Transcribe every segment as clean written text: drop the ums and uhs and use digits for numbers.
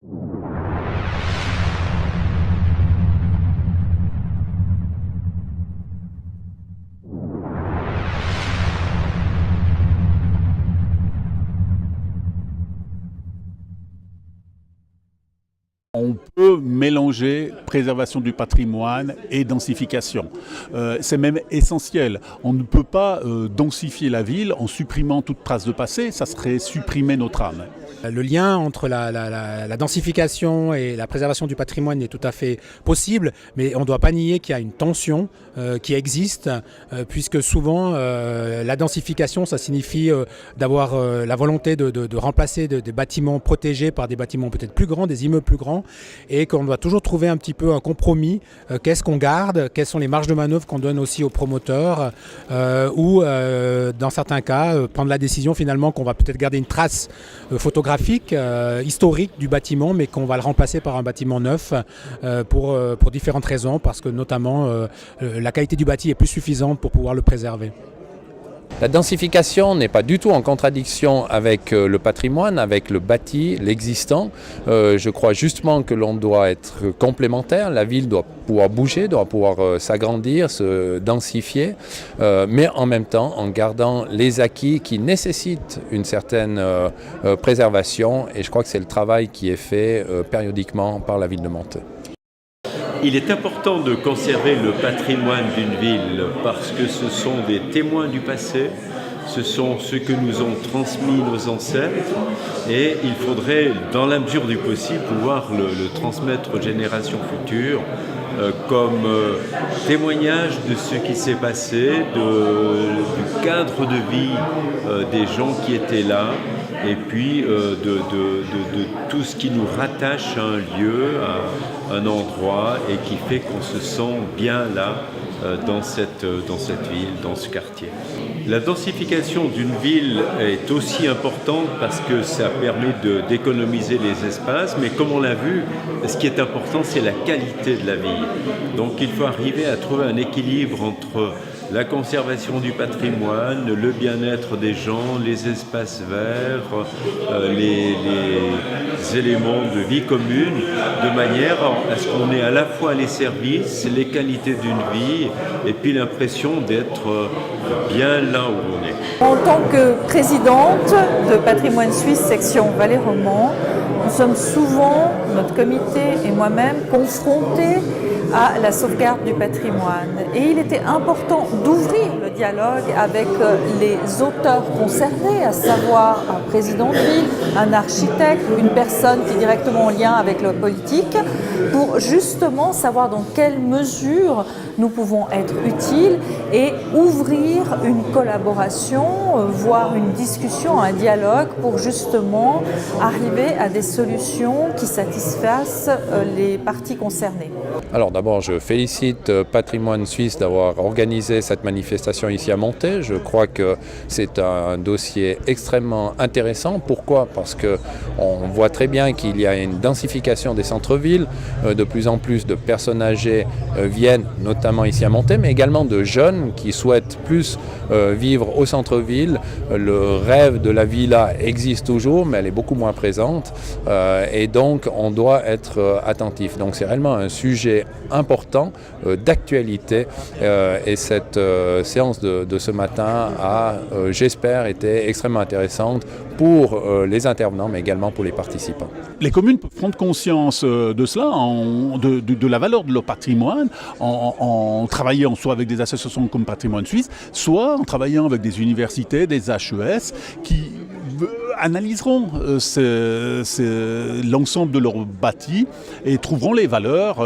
On peut mélanger préservation du patrimoine et densification. C'est même essentiel. On ne peut pas densifier la ville en supprimant toute trace de passé, ça serait supprimer notre âme. Le lien entre la densification et la préservation du patrimoine est tout à fait possible, mais on ne doit pas nier qu'il y a une tension qui existe, puisque souvent la densification, ça signifie d'avoir la volonté de remplacer des bâtiments protégés par des bâtiments peut-être plus grands, des immeubles plus grands, et qu'on doit toujours trouver un petit peu un compromis. Qu'est-ce qu'on garde, quelles sont les marges de manœuvre qu'on donne aussi aux promoteurs, ou dans certains cas, prendre la décision finalement qu'on va peut-être garder une trace photographique, historique du bâtiment, mais qu'on va le remplacer par un bâtiment neuf pour différentes raisons, parce que notamment la qualité du bâti est plus suffisante pour pouvoir le préserver. La densification n'est pas du tout en contradiction avec le patrimoine, avec le bâti, l'existant. Je crois justement que l'on doit être complémentaire. La ville doit pouvoir bouger, doit pouvoir s'agrandir, se densifier, mais en même temps en gardant les acquis qui nécessitent une certaine préservation. Et je crois que c'est le travail qui est fait périodiquement par la ville de Monthey. Il est important de conserver le patrimoine d'une ville parce que ce sont des témoins du passé, ce sont ceux que nous ont transmis nos ancêtres et il faudrait, dans la mesure du possible, pouvoir le transmettre aux générations futures comme témoignage de ce qui s'est passé, du cadre de vie des gens qui étaient là, et puis de tout ce qui nous rattache à un lieu, à un endroit, et qui fait qu'on se sent bien là, dans cette ville, dans ce quartier. La densification d'une ville est aussi importante parce que ça permet d'économiser les espaces, mais comme on l'a vu, ce qui est important, c'est la qualité de la vie. Donc il faut arriver à trouver un équilibre entre la conservation du patrimoine, le bien-être des gens, les espaces verts, les éléments de vie commune, de manière à ce qu'on ait à la fois les services, les qualités d'une vie, et puis l'impression d'être bien là où on est. En tant que présidente de Patrimoine Suisse section Valais-Romand, nous sommes souvent, notre comité et moi-même, confrontés à la sauvegarde du patrimoine. Et il était important d'ouvrir le dialogue avec les auteurs concernés, à savoir un président de ville, un architecte, une personne qui est directement en lien avec la politique, pour justement savoir dans quelle mesure nous pouvons être utiles et ouvrir une collaboration, voire une discussion, un dialogue pour justement arriver à des solutions qui satisfassent les parties concernées. Alors d'abord, je félicite Patrimoine Suisse d'avoir organisé cette manifestation ici à Monthey. Je crois que c'est un dossier extrêmement intéressant. Pourquoi ? Parce qu'on voit très bien qu'il y a une densification des centres-villes. De plus en plus de personnes âgées viennent, notamment ici à Monthey, mais également de jeunes qui souhaitent plus vivre au centre-ville. Le rêve de la villa existe toujours, mais elle est beaucoup moins présente. Et donc, on doit être attentif. Donc, c'est réellement un sujet important d'actualité et cette séance de ce matin a, j'espère, été extrêmement intéressante pour les intervenants mais également pour les participants. Les communes peuvent prendre conscience de cela, de la valeur de leur patrimoine en travaillant soit avec des associations comme Patrimoine Suisse, soit en travaillant avec des universités, des HES qui analyseront l'ensemble de leur bâti et trouveront les valeurs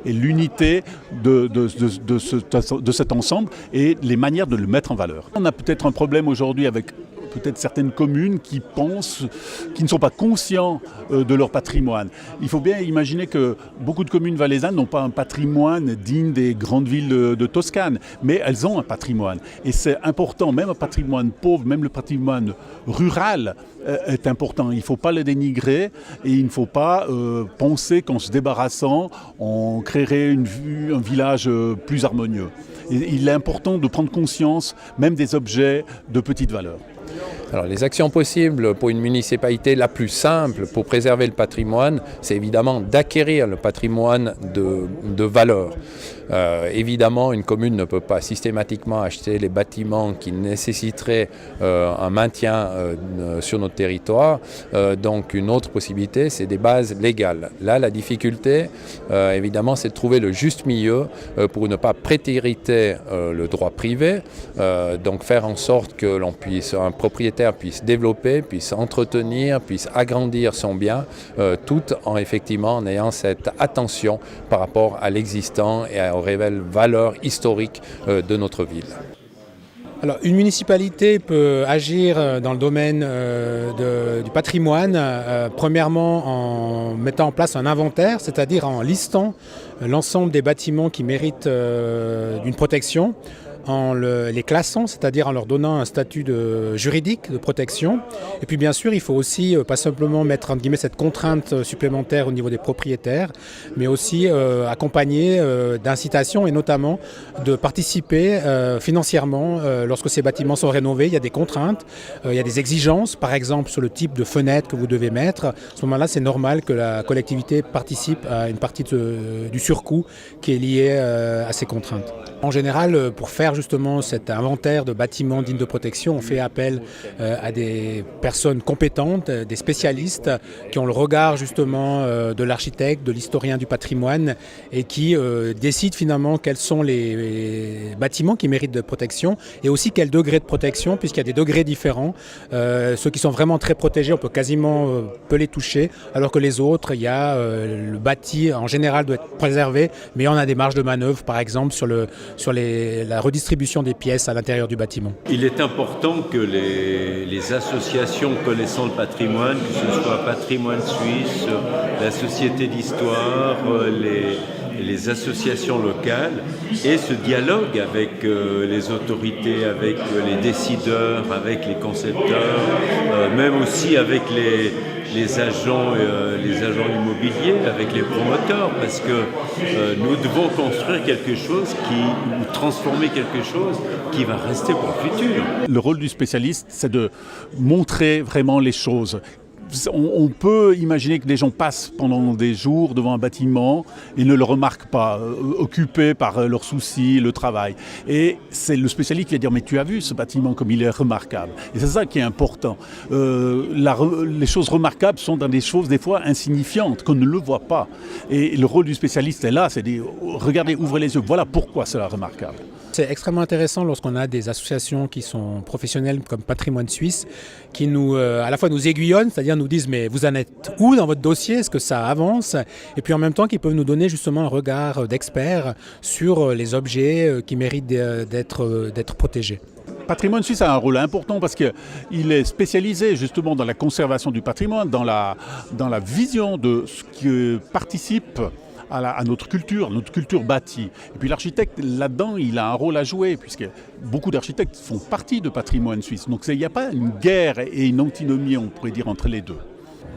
et l'unité de cet ensemble et les manières de le mettre en valeur. On a peut-être un problème aujourd'hui avec peut-être certaines communes qui ne sont pas conscients de leur patrimoine. Il faut bien imaginer que beaucoup de communes valaisannes n'ont pas un patrimoine digne des grandes villes de Toscane, mais elles ont un patrimoine. Et c'est important, même un patrimoine pauvre, même le patrimoine rural est important. Il ne faut pas le dénigrer et il ne faut pas penser qu'en se débarrassant, on créerait un village plus harmonieux. Et il est important de prendre conscience même des objets de petite valeur. Alors les actions possibles pour une municipalité la plus simple pour préserver le patrimoine, c'est évidemment d'acquérir le patrimoine de valeur. Évidemment, une commune ne peut pas systématiquement acheter les bâtiments qui nécessiteraient un maintien sur notre territoire. Donc une autre possibilité, c'est des bases légales. Là, la difficulté, évidemment, c'est de trouver le juste milieu pour ne pas prétériter le droit privé, donc faire en sorte que un propriétaire puisse développer, puisse entretenir, puisse agrandir son bien, tout en effectivement en ayant cette attention par rapport à l'existant et aux réelles valeurs historiques de notre ville. Alors, une municipalité peut agir dans le domaine du patrimoine, premièrement en mettant en place un inventaire, c'est-à-dire en listant l'ensemble des bâtiments qui méritent d'une protection, en les classant, c'est-à-dire en leur donnant un statut juridique de protection. Et puis bien sûr, il faut aussi pas simplement mettre entre guillemets cette contrainte supplémentaire au niveau des propriétaires, mais aussi accompagner d'incitation et notamment de participer financièrement lorsque ces bâtiments sont rénovés. Il y a des contraintes, il y a des exigences, par exemple sur le type de fenêtre que vous devez mettre. À ce moment-là, c'est normal que la collectivité participe à une partie du surcoût qui est lié à ces contraintes. En général, pour faire justement cet inventaire de bâtiments dignes de protection, on fait appel à des personnes compétentes, des spécialistes qui ont le regard justement de l'architecte, de l'historien du patrimoine et qui décident finalement quels sont les bâtiments qui méritent de protection et aussi quel degré de protection, puisqu'il y a des degrés différents. Ceux qui sont vraiment très protégés, on peut quasiment peu les toucher, alors que les autres, il y a le bâti en général doit être préservé, mais on a des marges de manœuvre, par exemple sur la redistribution des pièces à l'intérieur du bâtiment. Il est important que les associations connaissant le patrimoine, que ce soit Patrimoine Suisse, la Société d'Histoire, les associations locales, aient ce dialogue avec les autorités, avec les décideurs, avec les concepteurs, même aussi avec les agents immobiliers, avec les promoteurs, parce que nous devons construire quelque chose ou transformer quelque chose qui va rester pour le futur. Le rôle du spécialiste, c'est de montrer vraiment les choses. On peut imaginer que des gens passent pendant des jours devant un bâtiment et ne le remarquent pas, occupés par leurs soucis, le travail. Et c'est le spécialiste qui va dire « mais tu as vu ce bâtiment comme il est remarquable ». Et c'est ça qui est important. Les choses remarquables sont dans des choses des fois insignifiantes, qu'on ne le voit pas. Et le rôle du spécialiste est là, c'est de regarder, ouvrez les yeux, voilà pourquoi c'est remarquable. C'est extrêmement intéressant lorsqu'on a des associations qui sont professionnelles comme Patrimoine Suisse, qui à la fois nous aiguillonnent, c'est-à-dire nous disent mais vous en êtes où dans votre dossier, est-ce que ça avance? Et puis en même temps qui peuvent nous donner justement un regard d'experts sur les objets qui méritent d'être protégés. Patrimoine Suisse a un rôle important parce qu'il est spécialisé justement dans la conservation du patrimoine, dans la vision de ce qui participe à notre culture bâtie. Et puis l'architecte, là-dedans, il a un rôle à jouer, puisque beaucoup d'architectes font partie de Patrimoine Suisse. Donc il n'y a pas une guerre et une antinomie, on pourrait dire, entre les deux.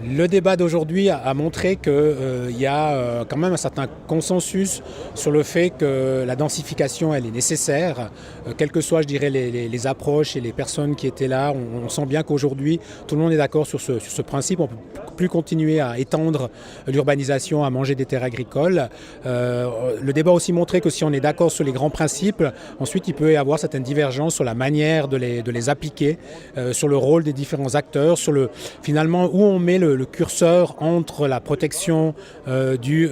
Le débat d'aujourd'hui a montré qu'il y a quand même un certain consensus sur le fait que la densification elle est nécessaire, quelles que soient je dirais les approches et les personnes qui étaient là. On sent bien qu'aujourd'hui tout le monde est d'accord sur ce principe. On ne peut plus continuer à étendre l'urbanisation, à manger des terres agricoles. Le débat a aussi montré que si on est d'accord sur les grands principes, ensuite il peut y avoir certaines divergences sur la manière de les appliquer, sur le rôle des différents acteurs, sur finalement où on met le curseur entre la protection du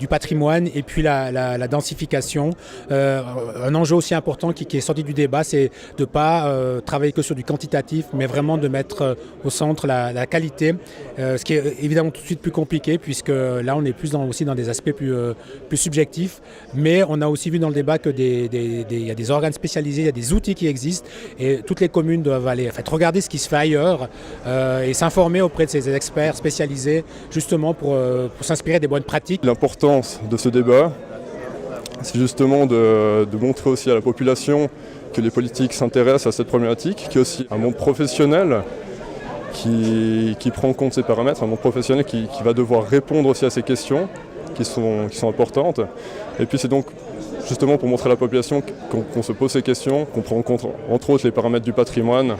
patrimoine et puis la densification. Un enjeu aussi important qui est sorti du débat, c'est de ne pas travailler que sur du quantitatif, mais vraiment de mettre au centre la qualité, ce qui est évidemment tout de suite plus compliqué, puisque là on est aussi dans des aspects plus subjectifs, mais on a aussi vu dans le débat qu'il y a des organes spécialisés, il y a des outils qui existent, et toutes les communes doivent aller regarder ce qui se fait ailleurs et s'informer auprès de ces experts spécialisés justement pour s'inspirer des bonnes pratiques. L'importance de ce débat, c'est justement de montrer aussi à la population que les politiques s'intéressent à cette problématique, qu'il y a aussi un monde professionnel qui prend en compte ces paramètres, un monde professionnel qui va devoir répondre aussi à ces questions qui sont importantes. Et puis c'est donc justement pour montrer à la population qu'on se pose ces questions, qu'on prend en compte entre autres les paramètres du patrimoine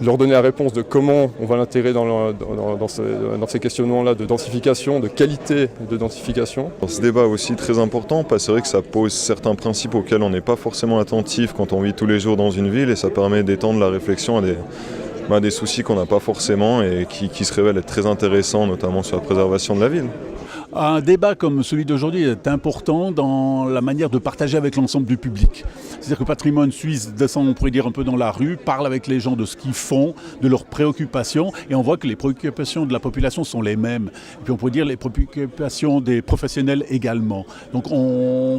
leur donner la réponse de comment on va l'intégrer dans ces questionnements-là de densification, de qualité de densification. Ce débat est aussi très important parce que c'est vrai que ça pose certains principes auxquels on n'est pas forcément attentif quand on vit tous les jours dans une ville et ça permet d'étendre la réflexion à des soucis qu'on n'a pas forcément et qui se révèlent être très intéressants, notamment sur la préservation de la ville. Un débat comme celui d'aujourd'hui est important dans la manière de partager avec l'ensemble du public. C'est-à-dire que Patrimoine Suisse descend, on pourrait dire, un peu dans la rue, parle avec les gens de ce qu'ils font, de leurs préoccupations, et on voit que les préoccupations de la population sont les mêmes. Et puis on pourrait dire les préoccupations des professionnels également. Donc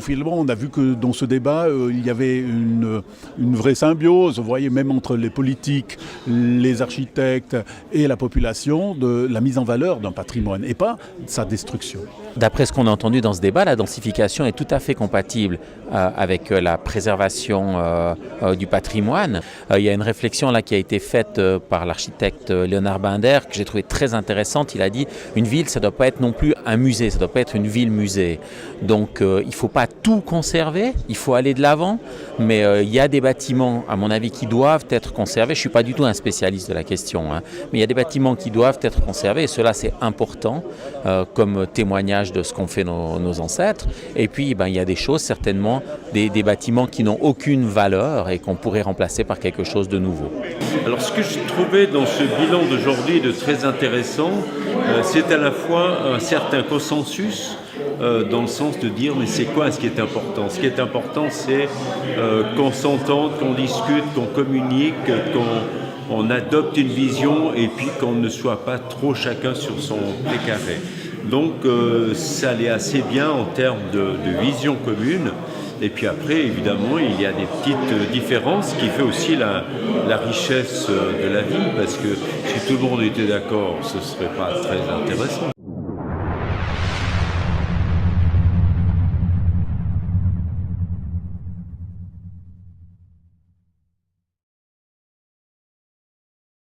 finalement, on a vu que dans ce débat, il y avait une vraie symbiose, vous voyez, même entre les politiques, les architectes et la population, de la mise en valeur d'un patrimoine, et pas sa destruction. D'après ce qu'on a entendu dans ce débat, la densification est tout à fait compatible avec la préservation du patrimoine. Il y a une réflexion là qui a été faite par l'architecte Léonard Binder que j'ai trouvé très intéressante. Il a dit une ville, ça ne doit pas être non plus un musée, ça ne doit pas être une ville-musée. Donc il ne faut pas tout conserver, il faut aller de l'avant, mais il y a des bâtiments, à mon avis, qui doivent être conservés. Je ne suis pas du tout un spécialiste de la question, mais il y a des bâtiments qui doivent être conservés et cela c'est important comme témoignage de ce qu'ont fait nos ancêtres. Et puis il y a des choses certainement, des bâtiments qui n'ont aucune valeur et qu'on pourrait remplacer par quelque chose de nouveau. Alors ce que je trouvais dans ce bilan d'aujourd'hui de très intéressant, c'est à la fois un certain consensus dans le sens de dire mais c'est quoi ce qui est important ? Ce qui est important c'est qu'on s'entende, qu'on discute, qu'on communique, qu'on adopte une vision et puis qu'on ne soit pas trop chacun sur son pied carré. Donc ça allait assez bien en termes de vision commune. Et puis après, évidemment, il y a des petites différences qui fait aussi la richesse de la vie, parce que si tout le monde était d'accord, ce ne serait pas très intéressant.